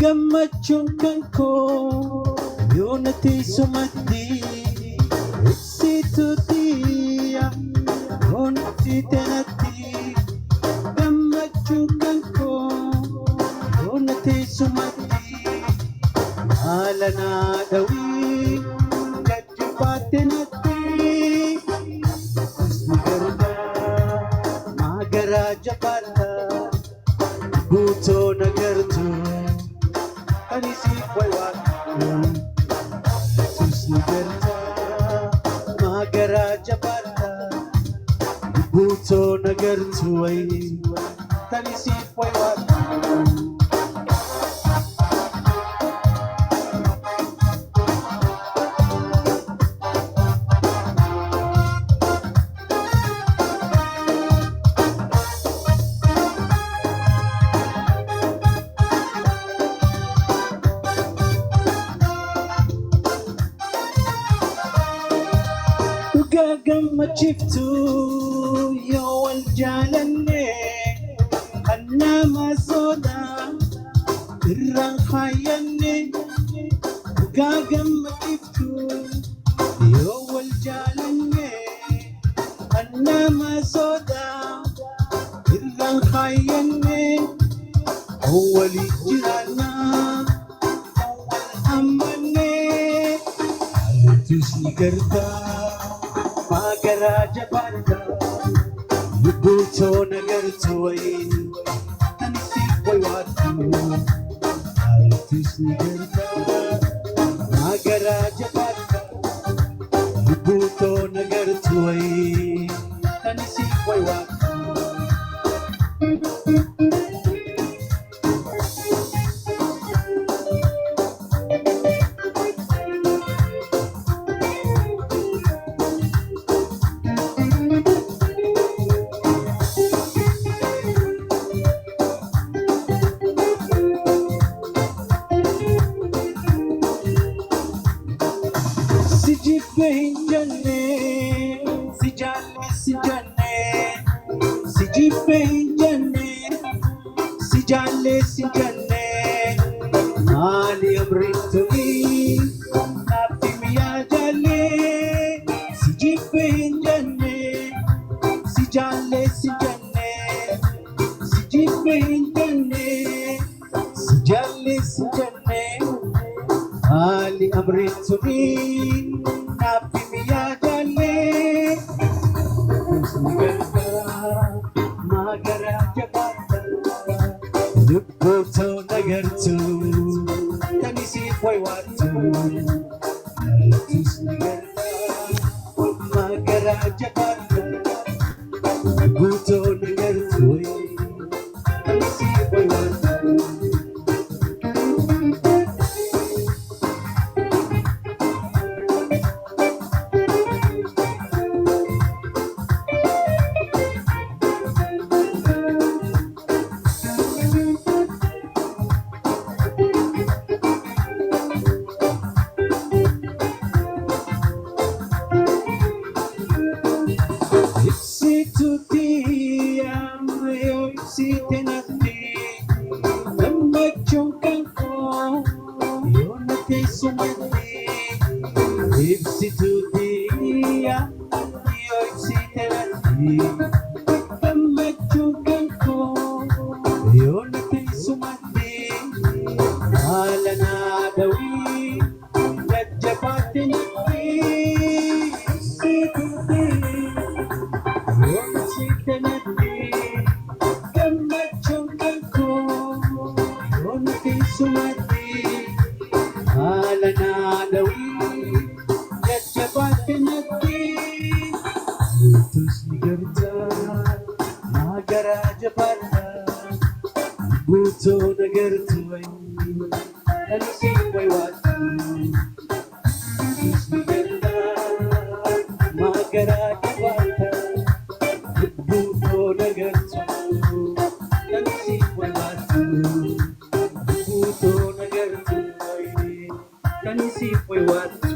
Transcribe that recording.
Gammachuun kan koo yoo natti sumatti ibsituutii yoo natti tenatti. Gammachuun kan koo yoo natti sumatti haala naa dhawii gadi baatte natti. Isni gargaa maagaraa jabaadha guutoo nagartu. Anisiif waywaadhu Yesuusni gargaa maagaraa jabaadha guutoo nagartu wayi anisiif waywaadhu. Gammachiiftu yoo wal jaalanne kan nama sodaa irraan faayyanne. Dhugaa gammachiiftu yoo wal jaalanne kan nama sodaa irraan faayyanne. Walii jiraannaa wal ammanne Yesuusni gargaa maagaraa jabaadha guutoo nagartu wayi anisiif waywaadhu. Yesuusni gargaa maagaraa jabaadha guutoo nagartu wayi anisiif waywaadhu. Hin janne si jaalle si janne si jibbe hin janne si jaalle si janne maali abrituni naafti miyaa jaalle si jibbe hin janne si jaalle si janne si jibbe hin janne si jaalle si janne maali abrituni naafti miyaa jaalle. Yesuusni gargaa maagaraa jabaadha guutoo nagartu anisiif waywaadhu. Yesuusni gargaa maagaraa jabaadha guutoo nagartu anisiif waywaadhu. Ibsituutii yoo ibsite natti gammachuun kan koo yoo natti sumatti. Ibsituutii yoo ibsite natti gammachuun kan koo yoo natti sumatti haala naa dhawii jajjabaatte natti. Gammachuun kan koo yoo natti sumatti haala naa dhawii jajjabaatte natti. Yesuusni gargaa maagaraa jabaadha guutoo nagartu wayi anisiif waywaadhu. Yesuusni gargaa maagaraa jabaadha guutoo nagartu anisiif waywaadhu. Guutoo nagartu anisiif waywaadhu.